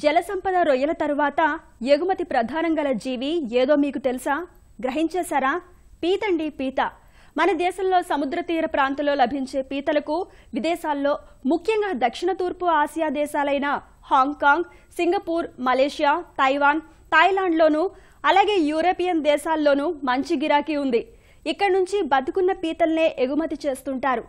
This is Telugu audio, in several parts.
జలసంపద రొయ్యల తరువాత ఎగుమతి ప్రధానం గల జీవి ఏదో మీకు తెలుసా? గ్రహించేశారా? పీతండి, పీత. మన దేశంలో సముద్ర తీర ప్రాంతంలో లభించే పీతలకు విదేశాల్లో, ముఖ్యంగా దక్షిణ తూర్పు ఆసియా దేశాలైన హాంకాంగ్, సింగపూర్, మలేషియా, తైవాన్, థాయిలాండ్లోనూ అలాగే యూరోపియన్ దేశాల్లోనూ మంచి గిరాకీ ఉంది. ఇక్కడ నుంచి బతుకున్న పీతల్నే ఎగుమతి చేస్తుంటారు.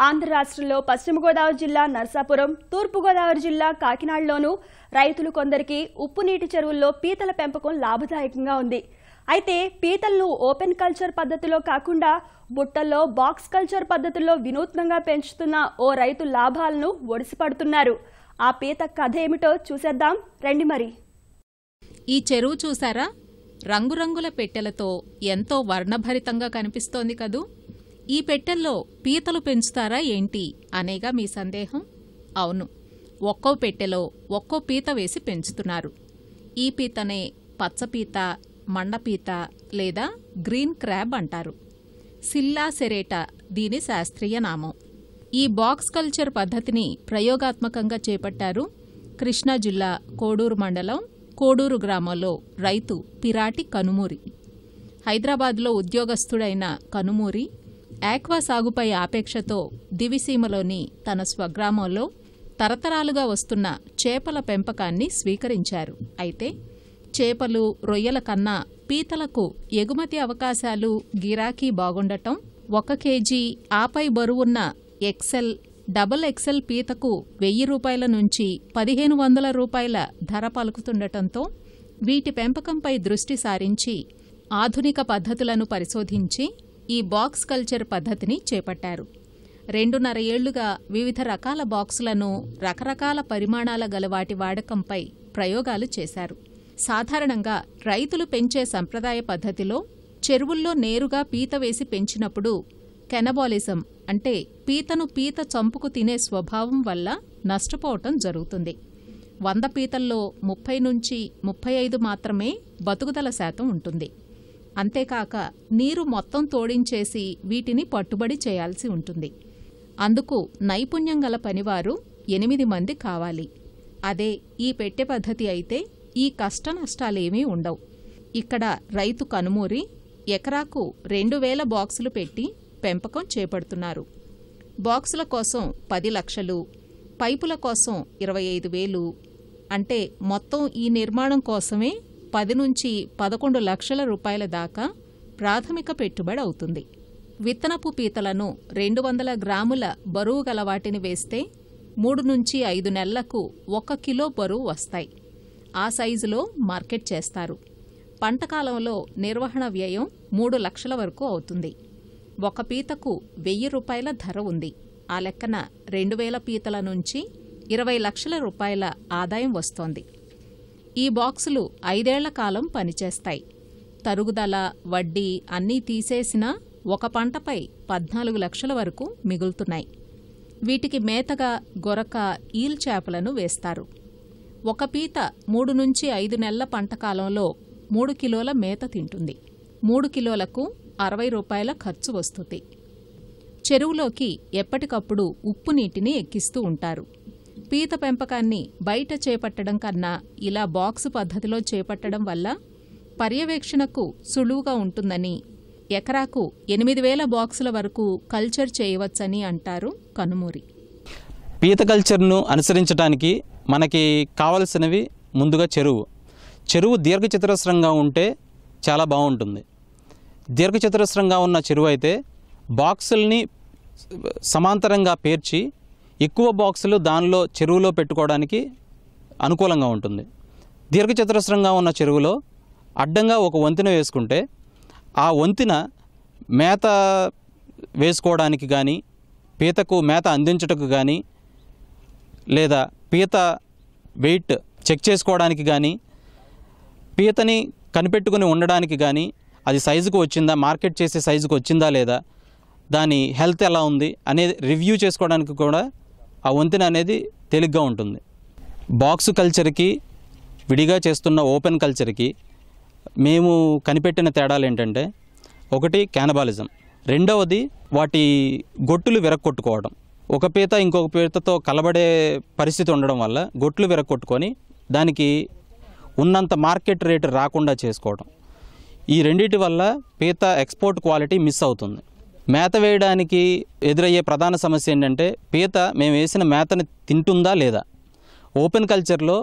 ఆంధ్ర రాష్ట్రంలో పశ్చిమ గోదావరి జిల్లా నర్సాపురం, తూర్పు గోదావరి జిల్లా కాకినాడలోనూ రైతులు కొందరికి ఉప్పు నీటి చెరువుల్లో పీతల పెంపకం లాభదాయకంగా ఉంది. అయితే పీతలను ఓపెన్ కల్చర్ పద్ధతిలో కాకుండా బుట్టల్లో బాక్స్ కల్చర్ పద్ధతిలో వినూత్నంగా పెంచుతున్న ఓ రైతు లాభాలను ఒడిసిపడుతున్నారు. ఆ పీత కథ ఏమిటో చూసేద్దాం రండి. మరి ఈ చెరువు చూసారా? రంగురంగుల పెట్టెలతో ఎంతో వర్ణభరితంగా కనిపిస్తోంది కదూ. ఈ పెట్టెల్లో పీతలు పెంచుతారా ఏంటి అనేగా మీ సందేహం? అవును, ఒక్కో పెట్టెలో ఒక్కో పీత వేసి పెంచుతున్నారు. ఈ పీతనే పచ్చపీత, మండపీత లేదా గ్రీన్ క్రాబ్ అంటారు. సిల్లా సెరేటా దీని శాస్త్రీయ నామం. ఈ బాక్స్ కల్చర్ పద్ధతిని ప్రయోగాత్మకంగా చేపట్టారు కృష్ణా జిల్లా కోడూరు మండలం కోడూరు గ్రామంలో రైతు పిరాటి కనుమూరి. హైదరాబాద్లో ఉద్యోగస్తుడైన కనుమూరి ఆక్వా సాగుపై ఆపేక్షతో దివిసీమలోని తన స్వగ్రామంలో తరతరాలుగా వస్తున్న చేపల పెంపకాన్ని స్వీకరించారు. అయితే చేపలు, రొయ్యల కన్నా పీతలకు ఎగుమతి అవకాశాలు, గిరాకీ బాగుండటం, 1 కేజీ ఆపై బరువున్న ఎక్సెల్, డబుల్ ఎక్సెల్ పీతకు 1000 రూపాయల నుంచి 1500 రూపాయల ధర పలుకుతుండటంతో వీటి పెంపకంపై దృష్టి సారించి ఆధునిక పద్ధతులను పరిశోధించి ఈ బాక్స్ కల్చర్ పద్ధతిని చేపట్టారు. 2.5 ఏళ్లుగా వివిధ రకాల బాక్సులను, రకరకాల పరిమాణాల గల వాటి వాడకంపై ప్రయోగాలు చేశారు. సాధారణంగా రైతులు పెంచే సంప్రదాయ పద్ధతిలో చెరువుల్లో నేరుగా పీత వేసి పెంచినప్పుడు కెనబాలిజం అంటే పీతను పీత చంపుకు తినే స్వభావం వల్ల నష్టపోవటం జరుగుతుంది. 100 పీతల్లో 30 నుంచి 35 మాత్రమే బతుకుదల శాతం ఉంటుంది. అంతేకాక నీరు మొత్తం తోడించేసి వీటిని పట్టుబడి చేయాల్సి ఉంటుంది. అందుకు నైపుణ్యం గల పనివారు 8 మంది కావాలి. అదే ఈ పెట్టె పద్ధతి అయితే ఈ కష్ట నష్టాలేమీ ఉండవు. ఇక్కడ రైతు కనుమూరి ఎకరాకు 2000 బాక్సులు పెట్టి పెంపకం చేపడుతున్నారు. బాక్సుల కోసం 10 లక్షలు, పైపుల కోసం 25,000, అంటే మొత్తం ఈ నిర్మాణం కోసమే 10 నుంచి 11 లక్షల రూపాయల దాకా ప్రాథమిక పెట్టుబడి అవుతుంది. విత్తనపు పీతలను 200 గ్రాముల బరువు గల వాటిని వేస్తే 3 నుంచి 5 నెలలకు 1 కిలో బరువు వస్తాయి. ఆ సైజులో మార్కెట్ చేస్తారు. పంటకాలంలో నిర్వహణ వ్యయం 3 లక్షల వరకు అవుతుంది. 1 పీతకు 1000 రూపాయల ధర ఉంది. ఆ లెక్కన 2000 పీతల నుంచి 20 లక్షల రూపాయల ఆదాయం వస్తోంది. ఈ బాక్సులు 5 ఏళ్ల కాలం పనిచేస్తాయి. తరుగుదల, వడ్డీ అన్నీ తీసేసినా ఒక పంటపై 14 లక్షల వరకు మిగులుతున్నాయి. వీటికి మేతగా గొరక, ఈల్ చేపలను వేస్తారు. 1 పీత 3 నుంచి 5 నెలల పంటకాలంలో 3 కిలోల మేత తింటుంది. 3 కిలోలకు 60 రూపాయల ఖర్చు వస్తుంది. చెరువులోకి ఎప్పటికప్పుడు ఉప్పు నీటిని ఎక్కిస్తూ ఉంటారు. పీత పెంపకాన్ని బయట చేపట్టడం కన్నా ఇలా బాక్సు పద్ధతిలో చేపట్టడం వల్ల పర్యవేక్షణకు సులువుగా ఉంటుందని, ఎకరాకు 8000 బాక్సుల వరకు కల్చర్ చేయవచ్చని అంటారు కనుమూరి. పీత కల్చర్ను అనుసరించడానికి మనకి కావలసినవి ముందుగా చెరువు దీర్ఘచతురస్రంగా ఉంటే చాలా బాగుంటుంది. దీర్ఘచతురస్రంగా ఉన్న చెరువు అయితే బాక్సుల్ని సమాంతరంగా పేర్చి ఎక్కువ బాక్సులు దానిలో చెరువులో పెట్టుకోవడానికి అనుకూలంగా ఉంటుంది. దీర్ఘచతురస్రంగా ఉన్న చెరువులో అడ్డంగా ఒక వంతెన వేసుకుంటే ఆ వంతెన మేత వేసుకోవడానికి కానీ, పీతకు మేత అందించుటకు కానీ, లేదా పీత వెయిట్ చెక్ చేసుకోవడానికి కానీ, పీతని కనిపెట్టుకుని ఉండడానికి కానీ, అది సైజుకు వచ్చిందా, మార్కెట్ చేసే సైజుకు వచ్చిందా లేదా, దాని హెల్త్ ఎలా ఉంది అనేది రివ్యూ చేసుకోవడానికి కూడా ఆ వంతెన అనేది తేలిగ్గా ఉంటుంది. బాక్సు కల్చర్కి, విడిగా చేస్తున్న ఓపెన్ కల్చర్కి మేము కనిపెట్టిన తేడాలు ఏంటంటే, ఒకటి క్యానబాలిజం, రెండవది వాటి గొట్టులు విరక్కొట్టుకోవడం. ఒక పీత ఇంకొక పీతతో కలబడే పరిస్థితి ఉండడం వల్ల గొట్లు విరక్కొట్టుకొని దానికి ఉన్నంత మార్కెట్ రేటు రాకుండా చేసుకోవడం, ఈ రెండిటి వల్ల పీత ఎక్స్పోర్ట్ క్వాలిటీ మిస్ అవుతుంది. మేత వేయడానికి ఎదురయ్యే ప్రధాన సమస్య ఏంటంటే పీత మేము వేసిన మేతని తింటుందా లేదా. ఓపెన్ కల్చర్లో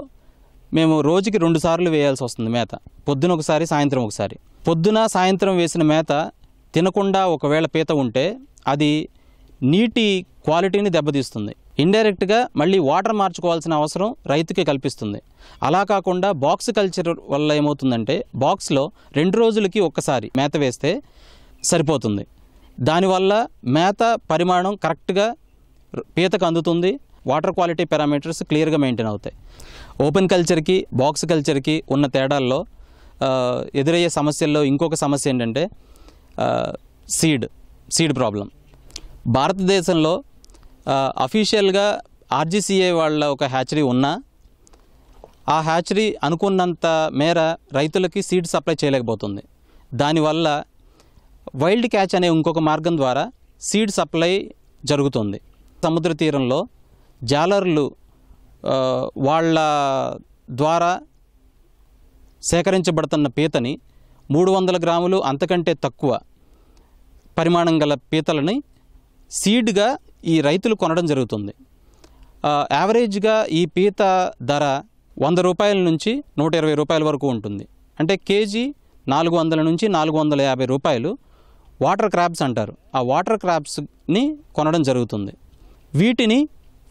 మేము రోజుకి 2 సార్లు వేయాల్సి వస్తుంది మేత, పొద్దున ఒకసారి సాయంత్రం ఒకసారి. పొద్దున సాయంత్రం వేసిన మేత తినకుండా ఒకవేళ పీత ఉంటే అది నీటి క్వాలిటీని దెబ్బతీస్తుంది. ఇండైరెక్ట్గా మళ్ళీ వాటర్ మార్చుకోవాల్సిన అవసరం రైతుకి కల్పిస్తుంది. అలా కాకుండా బాక్స్ కల్చర్ వల్ల ఏమవుతుందంటే బాక్స్లో 2 రోజులకి ఒక్కసారి మేత వేస్తే సరిపోతుంది. దానివల్ల మేత పరిమాణం కరెక్ట్గా పీతకు అందుతుంది, వాటర్ క్వాలిటీ పారామీటర్స్ క్లియర్గా మెయింటైన్ అవుతాయి. ఓపెన్ కల్చర్కి బాక్స్ కల్చర్కి ఉన్న తేడాల్లో ఎదురయ్యే సమస్యల్లో ఇంకొక సమస్య ఏంటంటే సీడ్ ప్రాబ్లం. భారతదేశంలో అఫీషియల్గా ఆర్జీసీఏ వాళ్ళ ఒక హ్యాచరీ ఉన్నా ఆ హ్యాచరీ అనుకున్నంత మేర రైతులకి సీడ్ సప్లై చేయలేకపోతుంది. దానివల్ల వైల్డ్ క్యాచ్ అనే ఇంకొక మార్గం ద్వారా సీడ్ సప్లై జరుగుతుంది. సముద్ర తీరంలో జాలర్లు వాళ్ళ ద్వారా సేకరించబడుతున్న పీతని 300 గ్రాములు అంతకంటే తక్కువ పరిమాణం గల పీతలని సీడ్గా ఈ రైతులు కొనడం జరుగుతుంది. యావరేజ్గా ఈ పీత ధర 100 రూపాయల నుంచి 120 రూపాయల వరకు ఉంటుంది. అంటే కేజీ 400 నుంచి 450 రూపాయలు వాటర్ క్రాబ్స్ అంటారు. ఆ వాటర్ క్రాబ్స్ని కొనడం జరుగుతుంది. వీటిని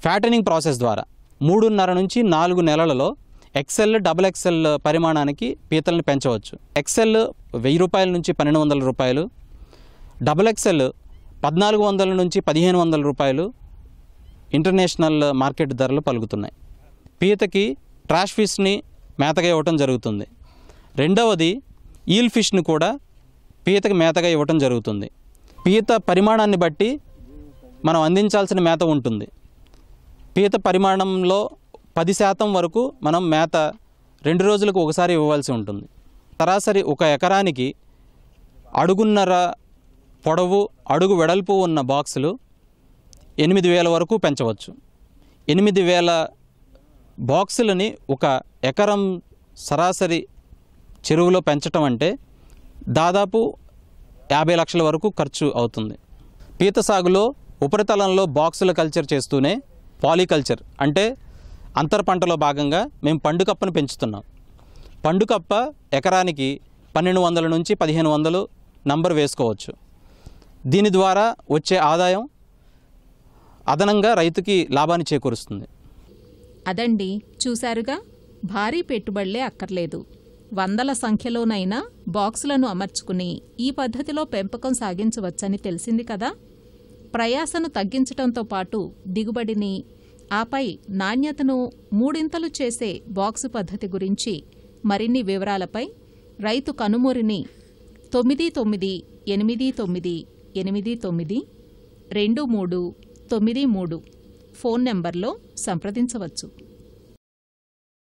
ఫ్యాటనింగ్ ప్రాసెస్ ద్వారా 3.5 నుంచి 4 నెలలలో ఎక్సెల్, డబుల్ ఎక్సెల్ పరిమాణానికి పీతల్ని పెంచవచ్చు. ఎక్సెల్ 1000 రూపాయల నుంచి 1200 రూపాయలు, డబుల్ ఎక్సెల్ 1400 నుంచి 1500 రూపాయలు ఇంటర్నేషనల్ మార్కెట్ ధరలు పలుకుతున్నాయి. పీతకి ట్రాష్ ఫిష్ని మేతగా ఇవ్వటం జరుగుతుంది. రెండవది ఈల్ ఫిష్ని కూడా పీతకి మేతగా ఇవ్వటం జరుగుతుంది. పీత పరిమాణాన్ని బట్టి మనం అందించాల్సిన మేత ఉంటుంది. పీత పరిమాణంలో 10% వరకు మనం మేత 2 రోజులకు ఒకసారి ఇవ్వవలసి ఉంటుంది. సరాసరి 1 ఎకరానికి అడుగున్నర పొడవు, అడుగు వెడల్పు ఉన్న బాక్సులు 8000 వరకు పెంచవచ్చు. 8000 బాక్సులని 1 ఎకరం సరాసరి చెరువులో పెంచటం అంటే దాదాపు 50 లక్షల వరకు ఖర్చు అవుతుంది. పీత సాగులో ఉపరితలంలో బాక్సుల కల్చర్ చేస్తూనే పాలికల్చర్ అంటే అంతర్ పంటలో భాగంగా మేము పండుకప్పను పెంచుతున్నాం. పండుకప్ప ఎకరానికి 1200 నుంచి 1500 నంబర్ వేసుకోవచ్చు. దీని ద్వారా వచ్చే ఆదాయం అదనంగా రైతుకి లాభాన్ని చేకూరుస్తుంది. అదండి, చూశారుగా, భారీ పెట్టుబడులే అక్కర్లేదు. వందల సంఖ్యలోనైనా బాక్సులను అమర్చుకుని ఈ పద్ధతిలో పెంపకం సాగించవచ్చని తెలిసింది కదా. ప్రయాసను తగ్గించటంతో పాటు దిగుబడిని, ఆపై నాణ్యతను 3 చేసే బాక్సు పద్ధతి గురించి మరిన్ని వివరాలపై రైతు కనుమూరిని 9989892393 ఫోన్ నెంబర్లో సంప్రదించవచ్చు.